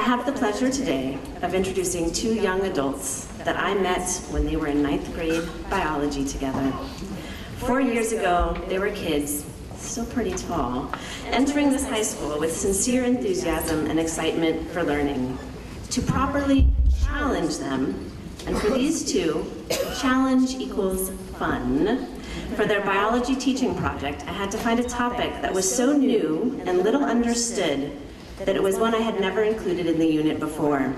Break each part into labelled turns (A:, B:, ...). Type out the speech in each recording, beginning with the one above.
A: have the pleasure today of introducing two young adults that I met when they were in 9th grade biology together. 4 years ago, they were kids, still pretty tall, entering this high school with sincere enthusiasm and excitement for learning. To properly challenge them, and for these two, challenge equals fun. For their biology teaching project, I had to find a topic that was so new and little understood that it was one I had never included in the unit before.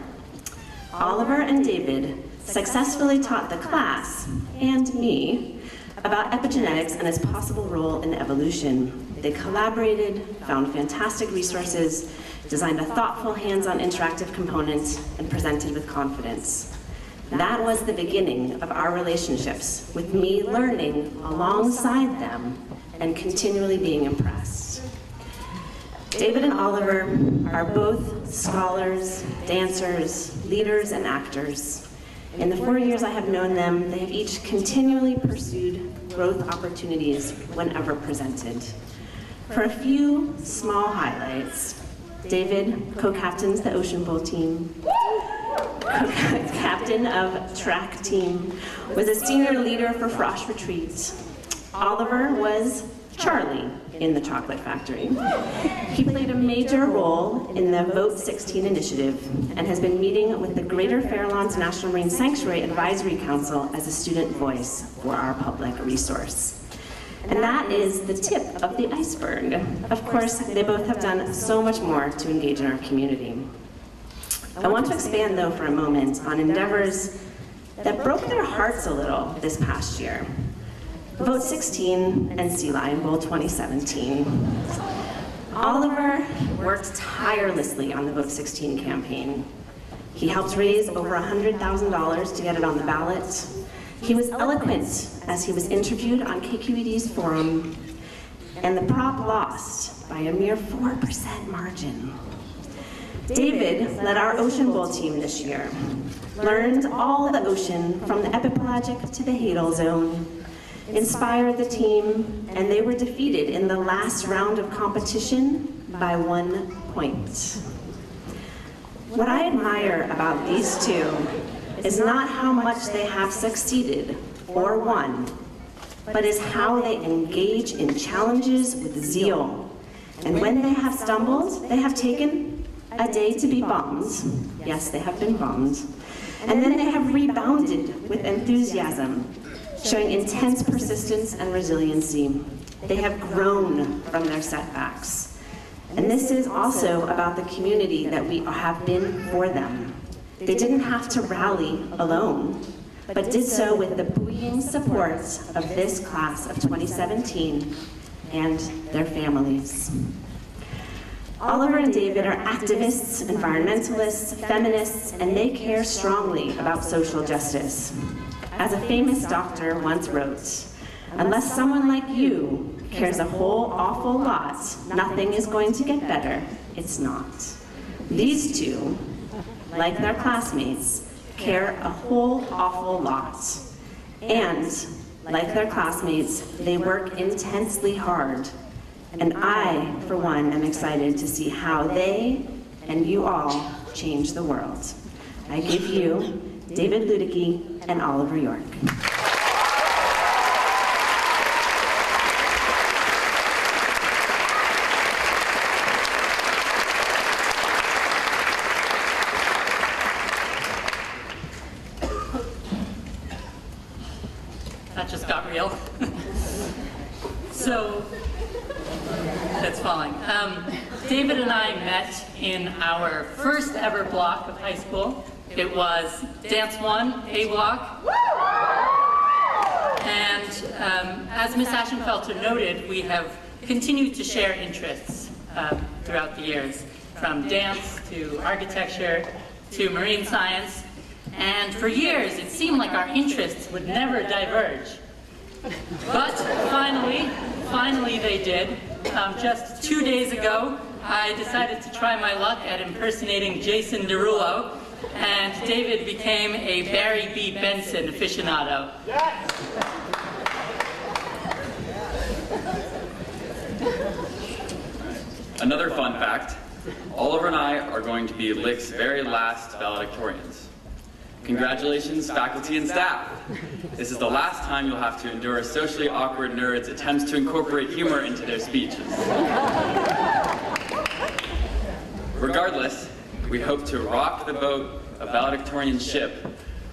A: Oliver and David successfully taught the class, and me, about epigenetics and its possible role in evolution. They collaborated, found fantastic resources, designed a thoughtful, hands-on interactive component, and presented with confidence. That was the beginning of our relationships, with me learning alongside them and continually being impressed. David and Oliver are both scholars, dancers, leaders, and actors. In the 4 years I have known them, they have each continually pursued growth opportunities whenever presented. For a few small highlights, David co-captains the Ocean Bowl team, captain of track team, was a senior leader for Frosh Retreats. Oliver was Charlie in the Chocolate Factory. He played a major role in the Vote 16 initiative and has been meeting with the Greater Farallones National Marine Sanctuary Advisory Council as a student voice for our public resource. And that is the tip of the iceberg. Of course, they both have done so much more to engage in our community. I want to expand, though, for a moment on endeavors that broke their hearts a little this past year. Vote 16 and Sea Lion Bowl 2017. Oliver worked tirelessly on the Vote 16 campaign. He helped raise over $100,000 to get it on the ballot. He was eloquent as he was interviewed on KQED's forum, and the prop lost by a mere 4% margin. David led our Ocean Bowl team this year, learned all the ocean from the epipelagic to the hadal zone, inspired the team, and they were defeated in the last round of competition by 1 point. What I admire about these two is not how much they have succeeded or won, but is how they engage in challenges with zeal. And when they have stumbled, they have taken a day to be bummed. Yes, they have been bummed. And then they have rebounded with enthusiasm, showing intense persistence and resiliency. They have grown from their setbacks. And this is also about the community that we have been for them. They didn't have to rally alone, but did so with the buoying support of this class of 2017 and their families. Oliver and David are activists, environmentalists, feminists, and they care strongly about social justice. As a famous doctor once wrote, "Unless someone like you cares a whole awful lot, nothing is going to get better. It's not." These two, like their classmates, care a whole awful lot. And, like their classmates, they work intensely hard. And I, for one, am excited to see how they and you all change the world. I give you David Ludicky and Oliver York.
B: That just got real. So, that's fine. David and I met in our first ever block of high school. It was Dance 1, A block. And as Miss Ashenfelter noted, we have continued to share interests throughout the years, from dance to architecture to marine science. And for years, it seemed like our interests would never diverge. But finally they did. Just 2 days ago, I decided to try my luck at impersonating Jason Derulo, and David became a Barry B. Benson aficionado. Yes.
C: Another fun fact, Oliver and I are going to be Lick's very last valedictorians. Congratulations, faculty and staff. This is the last time you'll have to endure socially awkward nerds' attempts to incorporate humor into their speeches. Regardless, we hope to rock the boat of valedictorian ship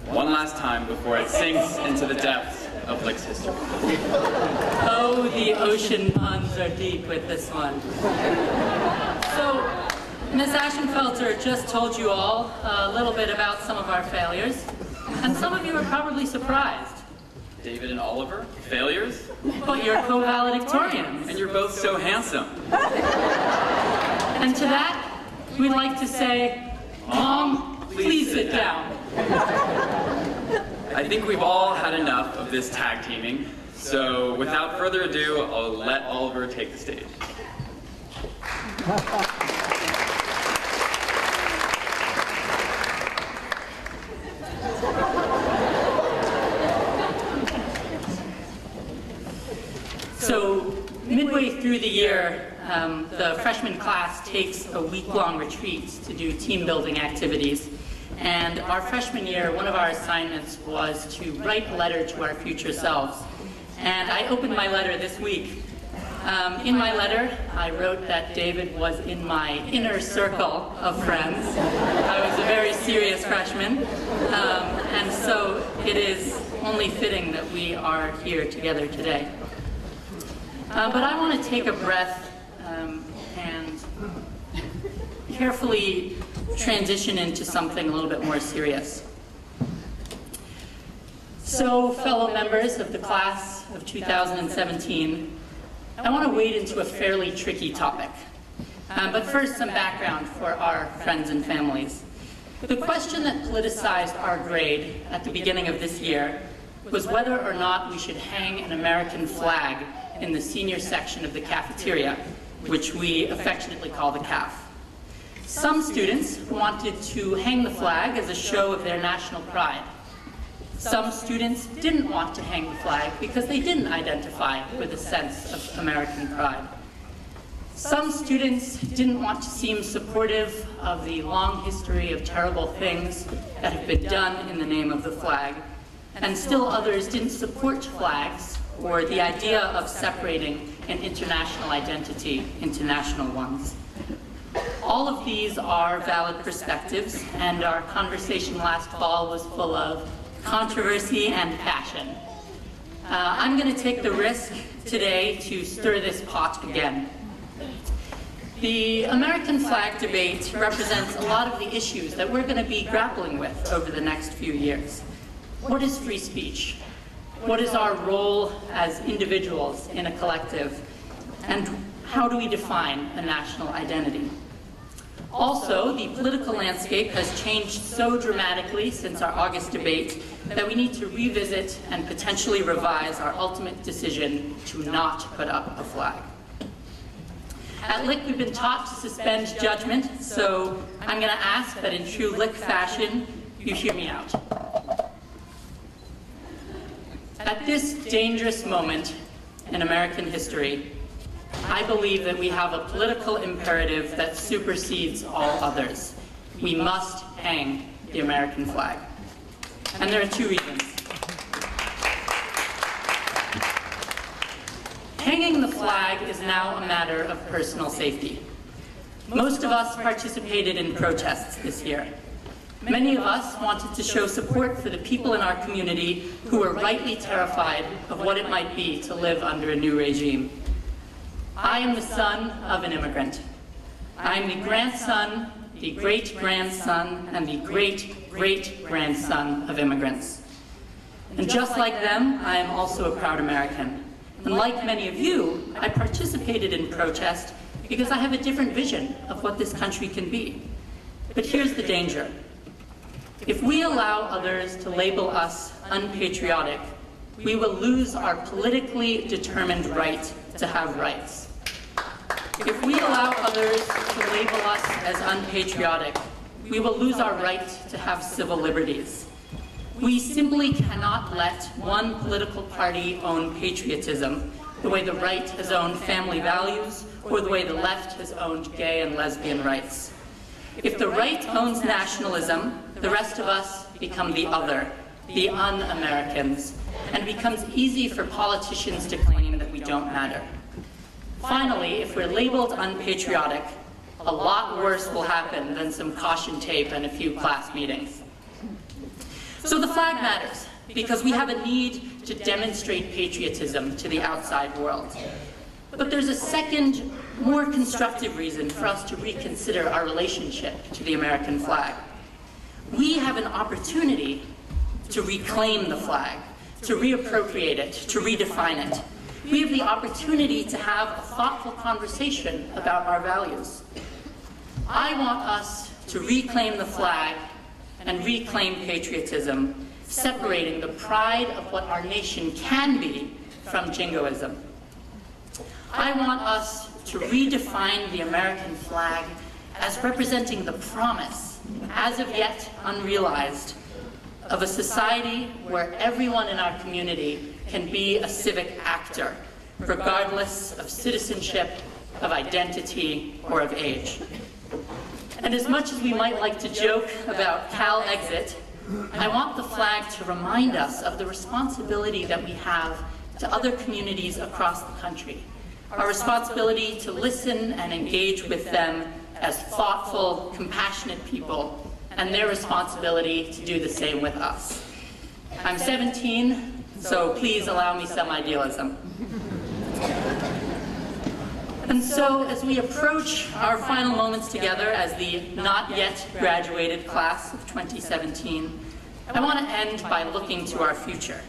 C: one last time before it sinks into the depths of Lick's history.
B: Oh, the ocean puns are deep with this one. So, Ms. Ashenfelter just told you all a little bit about some of our failures, and some of you are probably surprised.
C: David and Oliver, failures?
B: But you're co-valedictorians.
C: And you're both so handsome.
B: And to that, we'd like to say, Mom, please sit down.
C: I think we've all had enough of this tag teaming, so without further ado, I'll let Oliver take the stage.
B: So, midway through the year, the freshman class takes a week-long retreat to do team-building activities. And our freshman year, one of our assignments was to write a letter to our future selves. And I opened my letter this week. In my letter, I wrote that David was in my inner circle of friends. I was a very serious freshman. And so it is only fitting that we are here together today. But I want to take a breath and carefully transition into something a little bit more serious. So, fellow members of the class of 2017, I want to wade into a fairly tricky topic. But first, some background for our friends and families. The question that politicized our grade at the beginning of this year was whether or not we should hang an American flag in the senior section of the cafeteria, which we affectionately call the CAF. Some students wanted to hang the flag as a show of their national pride. Some students didn't want to hang the flag because they didn't identify with a sense of American pride. Some students didn't want to seem supportive of the long history of terrible things that have been done in the name of the flag, and still others didn't support flags or the idea of separating an international identity into national ones. All of these are valid perspectives, and our conversation last fall was full of controversy and passion. I'm going to take the risk today to stir this pot again. The American flag debate represents a lot of the issues that we're going to be grappling with over the next few years. What is free speech? What is our role as individuals in a collective? And how do we define a national identity? Also, the political landscape has changed so dramatically since our August debate that we need to revisit and potentially revise our ultimate decision to not put up a flag. At Lick, we've been taught to suspend judgment, so I'm going to ask that in true Lick fashion, you hear me out. At this dangerous moment in American history, I believe that we have a political imperative that supersedes all others. We must hang the American flag. And there are two reasons. Hanging the flag is now a matter of personal safety. Most of us participated in protests this year. Many of us wanted to show support for the people in our community who were rightly terrified of what it might be to live under a new regime. I am the son of an immigrant. I am the grandson, the great-grandson, and the great-great-grandson of immigrants. And just like them, I am also a proud American. And like many of you, I participated in protest because I have a different vision of what this country can be. But here's the danger. If we allow others to label us unpatriotic, we will lose our politically determined right to have rights. If we allow others to label us as unpatriotic, we will lose our right to have civil liberties. We simply cannot let one political party own patriotism the way the right has owned family values, or the way the left has owned gay and lesbian rights. If the right owns nationalism, the rest of us become the other, the un-Americans, and it becomes easy for politicians to claim that we don't matter. Finally, if we're labeled unpatriotic, a lot worse will happen than some caution tape and a few class meetings. So the flag matters, because we have a need to demonstrate patriotism to the outside world. But there's a second, more constructive reason for us to reconsider our relationship to the American flag. We have an opportunity to reclaim the flag, to reappropriate it, to redefine it. We have the opportunity to have a thoughtful conversation about our values. I want us to reclaim the flag and reclaim patriotism, separating the pride of what our nation can be from jingoism. I want us to redefine the American flag as representing the promise, as of yet unrealized, of a society where everyone in our community can be a civic actor, regardless of citizenship, of identity, or of age. And as much as we might like to joke about Cal Exit, I want the flag to remind us of the responsibility that we have to other communities across the country. Our responsibility to listen and engage with them as thoughtful, compassionate people, and their responsibility to do the same with us. I'm 17, so please allow me some idealism. And so as we approach our final moments together as the not yet graduated class of 2017, I want to end by looking to our future.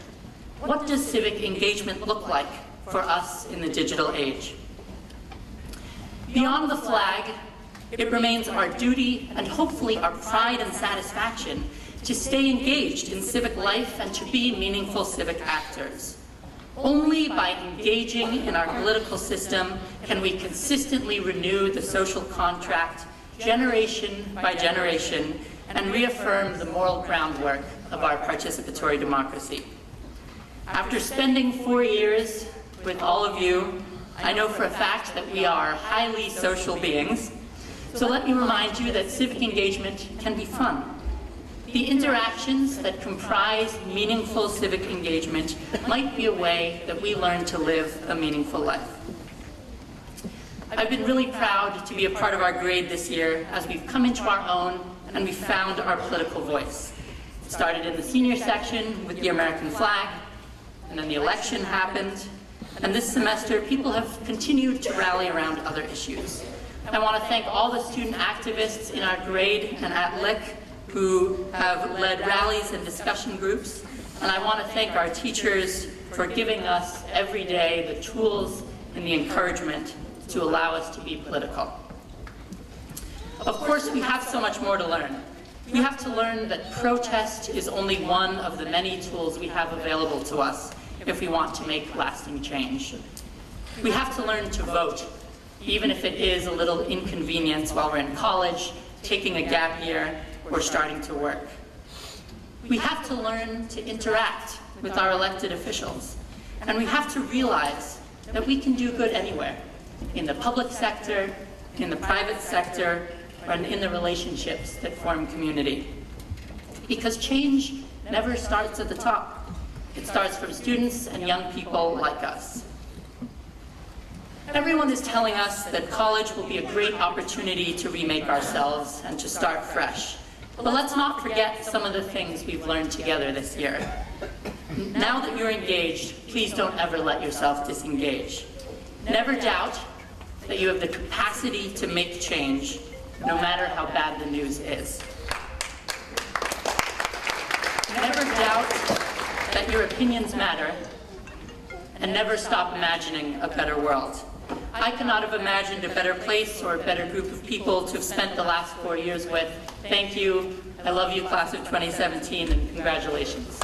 B: What does civic engagement look like for us in the digital age? Beyond the flag, it remains our duty and hopefully our pride and satisfaction to stay engaged in civic life and to be meaningful civic actors. Only by engaging in our political system can we consistently renew the social contract generation by generation and reaffirm the moral groundwork of our participatory democracy. After spending 4 years with all of you, I know for a fact that we are highly social beings. So let me remind you that civic engagement can be fun. The interactions that comprise meaningful civic engagement might be a way that we learn to live a meaningful life. I've been really proud to be a part of our grade this year as we've come into our own and we've found our political voice. It started in the senior section with the American flag, and then the election happened, and this semester people have continued to rally around other issues. I want to thank all the student activists in our grade and at Lick who have led rallies and discussion groups, and I want to thank our teachers for giving us every day the tools and the encouragement to allow us to be political. Of course, we have so much more to learn. We have to learn that protest is only one of the many tools we have available to us if we want to make lasting change. We have to learn to vote, even if it is a little inconvenience while we're in college, taking a gap year, or starting to work. We have to learn to interact with our elected officials, and we have to realize that we can do good anywhere, in the public sector, in the private sector, and in the relationships that form community. Because change never starts at the top. It starts from students and young people like us. Everyone is telling us that college will be a great opportunity to remake ourselves and to start fresh. But let's not forget some of the things we've learned together this year. Now that you're engaged, please don't ever let yourself disengage. Never doubt that you have the capacity to make change, no matter how bad the news is. Never doubt that your opinions matter, and never stop imagining a better world. I cannot have imagined a better place or a better group of people to have spent the last 4 years with. Thank you. I love you, class of 2017, and congratulations.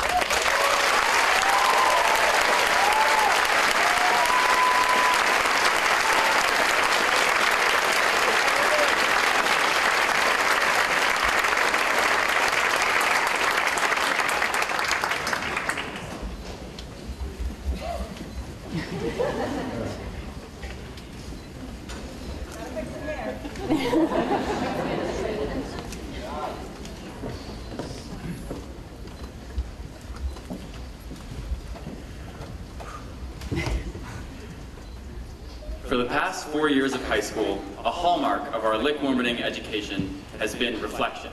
C: For the past 4 years of high school, a hallmark of our Lick-Wilmerding education has been reflection.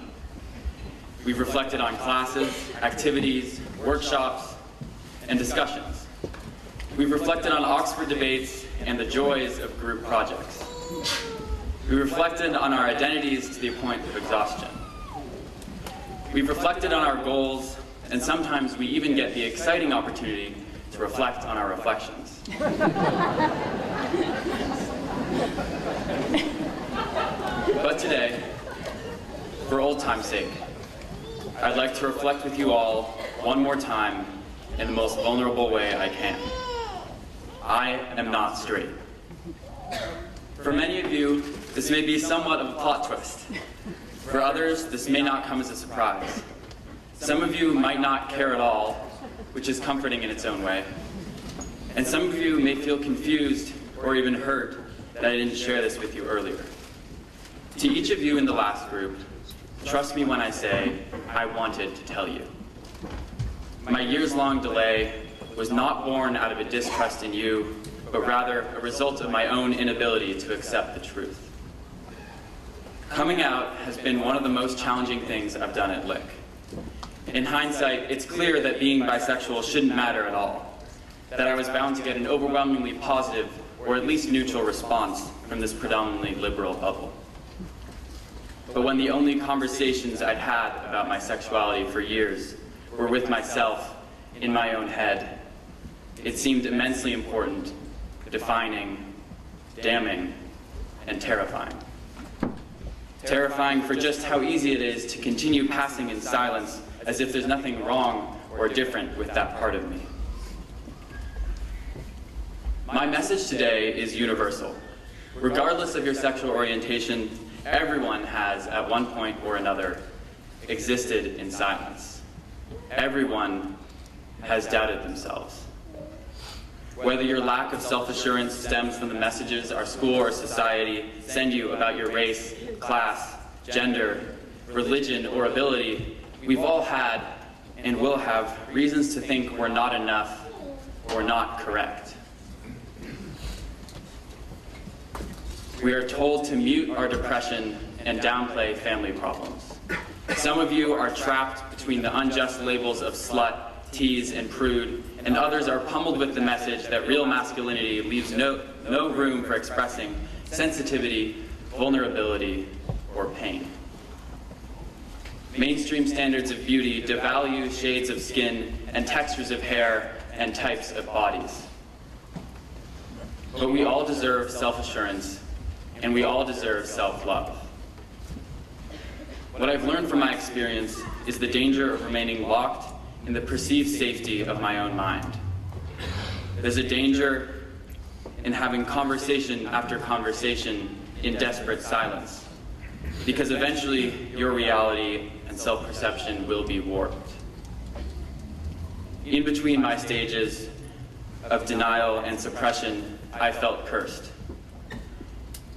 C: We've reflected on classes, activities, workshops, and discussions. We've reflected on Oxford debates and the joys of group projects. We reflected on our identities to the point of exhaustion. We've reflected on our goals, and sometimes we even get the exciting opportunity to reflect on our reflections. But today, for old time's sake, I'd like to reflect with you all one more time in the most vulnerable way I can. I am not straight. For many of you, this may be somewhat of a plot twist. For others, this may not come as a surprise. Some of you might not care at all, which is comforting in its own way. And some of you may feel confused or even hurt that I didn't share this with you earlier. To each of you in the last group, trust me when I say, I wanted to tell you. My years-long delay was not born out of a distrust in you, but rather a result of my own inability to accept the truth. Coming out has been one of the most challenging things I've done at Lick. In hindsight, it's clear that being bisexual shouldn't matter at all, that I was bound to get an overwhelmingly positive or at least neutral response from this predominantly liberal bubble. But when the only conversations I'd had about my sexuality for years were with myself in my own head, it seemed immensely important, defining, damning, and terrifying. Terrifying for just how easy it is to continue passing in silence as if there's nothing wrong or different with that part of me. My message today is universal. Regardless of your sexual orientation, everyone has, at one point or another, existed in silence. Everyone has doubted themselves. Whether your lack of self-assurance stems from the messages our school or society send you about your race, class, gender, religion, or ability, we've all had and will have reasons to think we're not enough or not correct. We are told to mute our depression and downplay family problems. Some of you are trapped between the unjust labels of slut, tease, and prude, and others are pummeled with the message that real masculinity leaves no room for expressing sensitivity, vulnerability, or pain. Mainstream standards of beauty devalue shades of skin and textures of hair and types of bodies. But we all deserve self-assurance, and we all deserve self-love. What I've learned from my experience is the danger of remaining locked in the perceived safety of my own mind. There's a danger in having conversation after conversation in desperate silence, because eventually your reality and self-perception will be warped. In between my stages of denial and suppression, I felt cursed.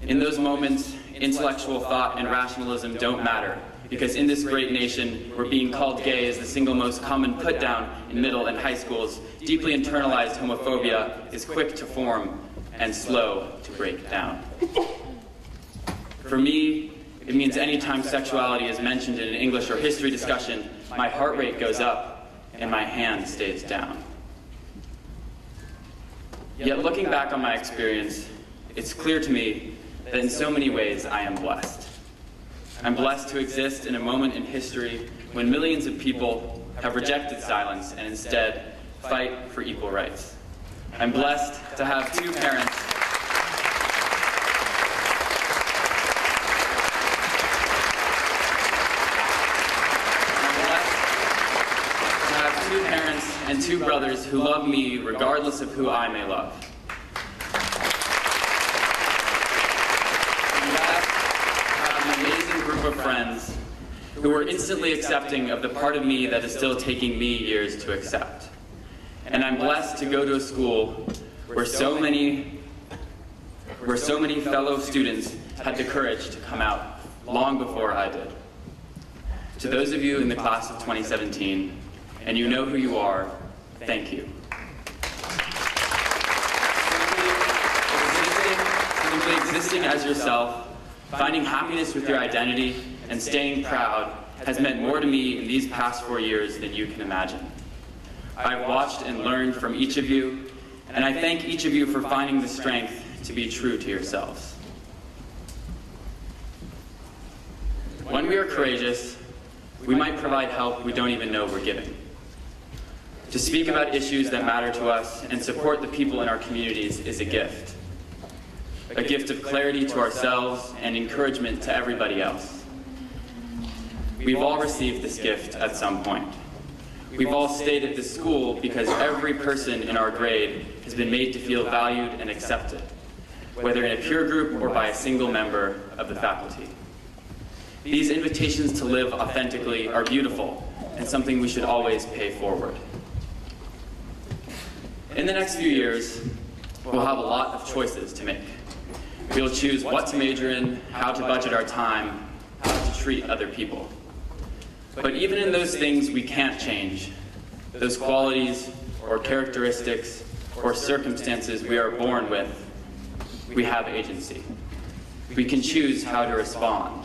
C: In those moments, intellectual thought and rationalism don't matter, because in this great nation, where being called gay is the single most common put-down in middle and high schools, deeply internalized homophobia is quick to form and slow to break down. For me, it means anytime sexuality is mentioned in an English or history discussion, my heart rate goes up and my hand stays down. Yet looking back on my experience, it's clear to me that in so many ways I am blessed. I'm blessed to exist in a moment in history when millions of people have rejected silence and instead fight for equal rights. I'm blessed to have two parents and two brothers who love me regardless of who I may love. I'm blessed to have an amazing group of friends who are instantly accepting of the part of me that is still taking me years to accept. And I'm blessed to go to a school where so many fellow students had the courage to come out long before I did. To those of you in the class of 2017, and you know who you are, thank you. Simply existing as yourself, finding happiness with your identity, and staying proud has meant more to me in these past 4 years than you can imagine. I've watched and learned from each of you, and I thank each of you for finding the strength to be true to yourselves. When we are courageous, we might provide help we don't even know we're giving. To speak about issues that matter to us and support the people in our communities is a gift. A gift of clarity to ourselves and encouragement to everybody else. We've all received this gift at some point. We've all stayed at this school because every person in our grade has been made to feel valued and accepted, whether in a peer group or by a single member of the faculty. These invitations to live authentically are beautiful and something we should always pay forward. In the next few years, we'll have a lot of choices to make. We'll choose what to major in, how to budget our time, how to treat other people. But even in those things we can't change, those qualities or characteristics or circumstances we are born with, we have agency. We can choose how to respond.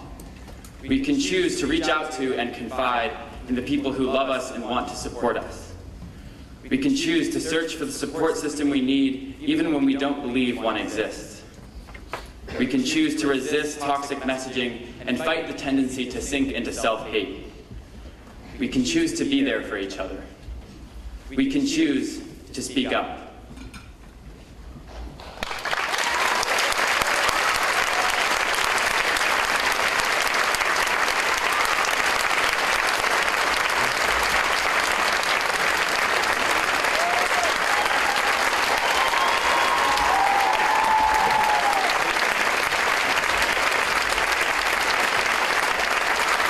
C: We can choose to reach out to and confide in the people who love us and want to support us. We can choose to search for the support system we need even when we don't believe one exists. We can choose to resist toxic messaging and fight the tendency to sink into self-hate. We can choose to be there for each other. We can choose to speak up.